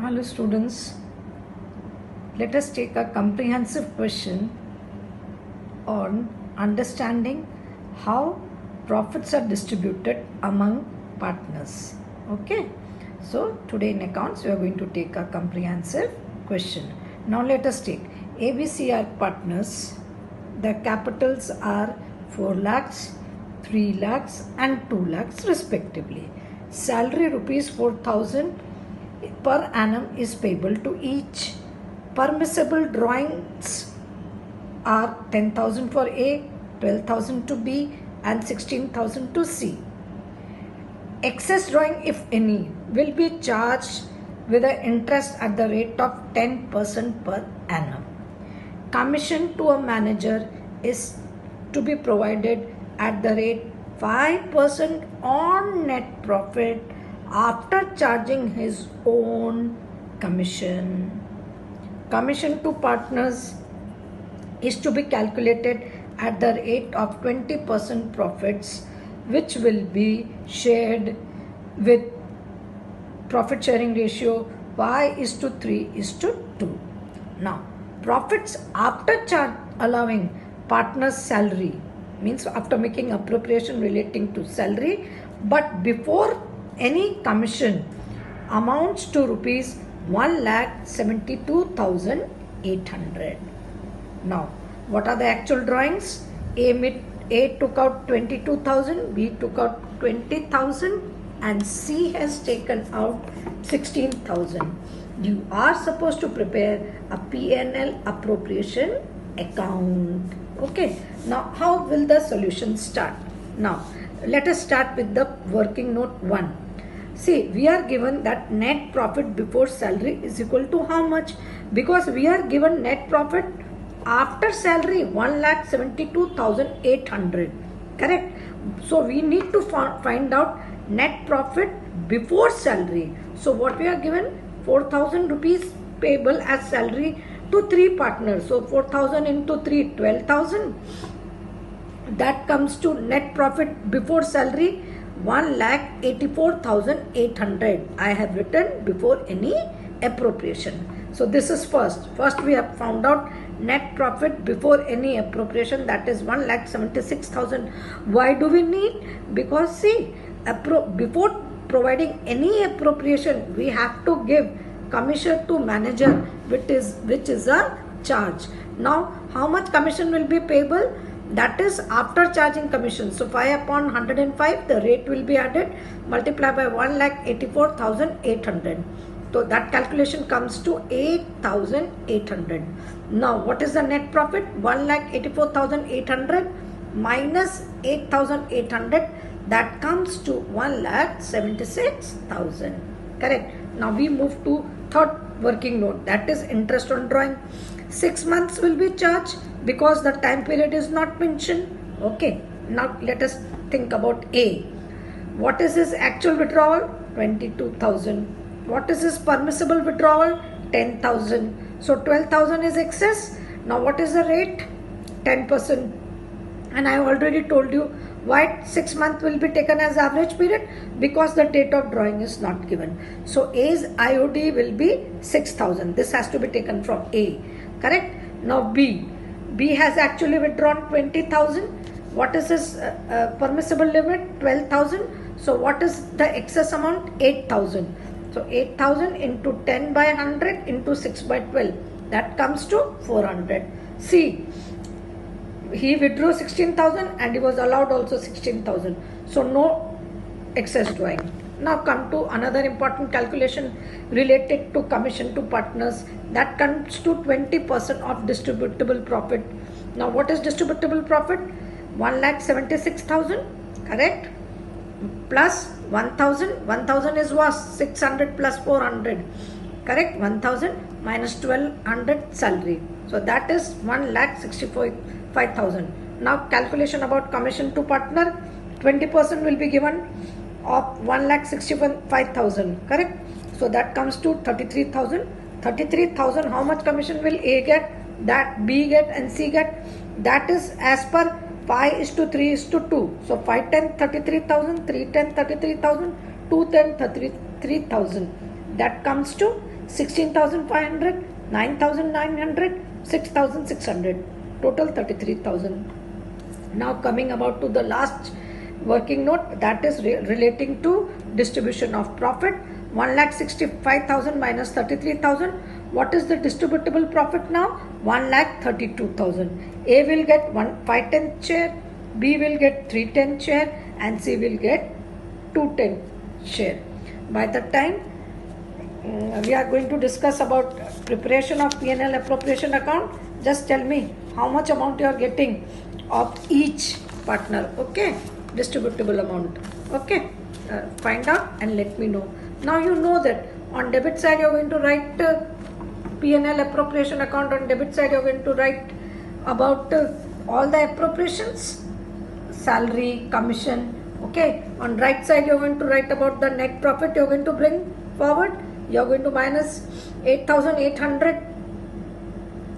Hello students, let us take a comprehensive question on understanding how profits are distributed among partners. Okay, so today in accounts we are going to take a comprehensive question. Now let us take ABC are partners. The capitals are 4 lakhs, 3 lakhs and 2 lakhs respectively. Salary rupees 4,000 per annum is payable to each. Permissible drawings are 10,000 for A, 12,000 to B and 16,000 to C. Excess drawing, if any, will be charged with an interest at the rate of 10% per annum. Commission to a manager is to be provided at the rate 5% on net profit after charging his own commission. Commission to partners is to be calculated at the rate of 20% profits, which will be shared with profit sharing ratio y:3:2. Now, profits after allowing partners salary means after making appropriation relating to salary, but before any commission amounts to rupees 1,72,800. Now, what are the actual drawings? A took out 22,000, B took out 20,000 and C has taken out 16,000. You are supposed to prepare a P&L appropriation account. Okay. Now, how will the solution start? Now, let us start with the working note 1. See, we are given that net profit before salary is equal to how much? Because we are given net profit after salary 1,72,800. Correct? So we need to find out net profit before salary. So what we are given? 4,000 rupees payable as salary to 3 partners. So 4,000 into 3, 12,000. That comes to net profit before salary 1,84,800. I have written before any appropriation. So this is first. First we have found out net profit before any appropriation, that is 1,76,000. Why do we need? Because see, before providing any appropriation, we have to give commission to manager, which is a charge. Now, how much commission will be payable? That is after charging commission. So 5 upon 105, the rate will be added, multiply by 1,84,800. So that calculation comes to 8,800. Now what is the net profit? 1,84,800 minus 8,800, that comes to 1,76,000. Correct. Now we move to third working note, that is interest on drawing. 6 months will be charged because the time period is not mentioned. Okay. Now let us think about A. What is his actual withdrawal? 22,000. What is his permissible withdrawal? 10,000. So 12,000 is excess. Now what is the rate? 10%. And I have already told you why 6 months will be taken as average period, because the date of drawing is not given. So A's IOD will be 6,000. This has to be taken from A. Correct? Now B. B has actually withdrawn 20,000. What is his permissible limit? 12,000. So what is the excess amount? 8,000. So 8,000 into 10 by 100 into 6 by 12. That comes to 400. See, he withdrew 16,000 and he was allowed also 16,000. So no excess drawing. Now come to another important calculation related to commission to partners. That comes to 20% of distributable profit. Now what is distributable profit? 1,76,000. Correct? Plus 1,000. 1,000 is what? 600 plus 400. Correct? 1,000 minus 1,200 salary. So that is 1,65,000. Now calculation about commission to partner. 20% will be given of 1,65,000. Correct? So that comes to 33,000. 33,000, how much commission will A get? That B get and C get? That is as per 5:3:2. So 5 10 33,000, 3 10 33,000, 2 10 33,000. that comes to 16,500, 9,900, 6,600, total 33,000. Now coming about to the last working note, that is relating to distribution of profit. 1,65,000 minus 33,000. What is the distributable profit now? 1,32,000. A will get 5/10 share, B will get 3/10 share, and C will get 2/10 share. By the time we are going to discuss about preparation of P&L appropriation account, just tell me how much amount you are getting of each partner. Okay, distributable amount. Okay, find out and let me know. Now you know that on debit side you are going to write P&L appropriation account. On debit side you are going to write about all the appropriations, salary, commission. Okay, on right side you are going to write about the net profit you are going to bring forward. You are going to minus 8,800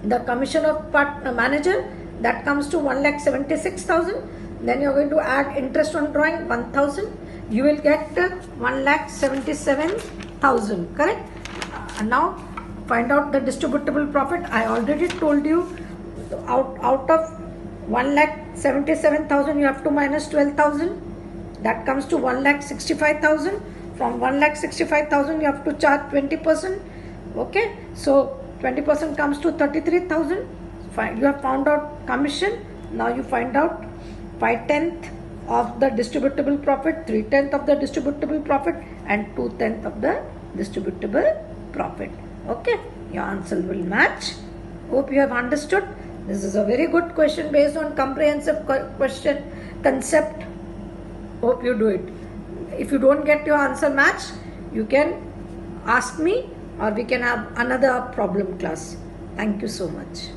the commission of manager, that comes to 1,76,000. Then you are going to add interest on drawing 1,000. You will get 1,77,000. Correct? Now find out the distributable profit. I already told you, out of 1,77,000 you have to minus 12,000. That comes to 1,65,000. From 1,65,000 you have to charge 20%. Okay, so 20% comes to 33,000. You have found out commission. Now you find out 5/10 of the distributable profit, 3/10 of the distributable profit, and 2/10 of the distributable profit. Okay, your answer will match. Hope you have understood. This is a very good question based on comprehensive question concept. Hope you do it. If you don't get your answer match, you can ask me, or we can have another problem class. Thank you so much.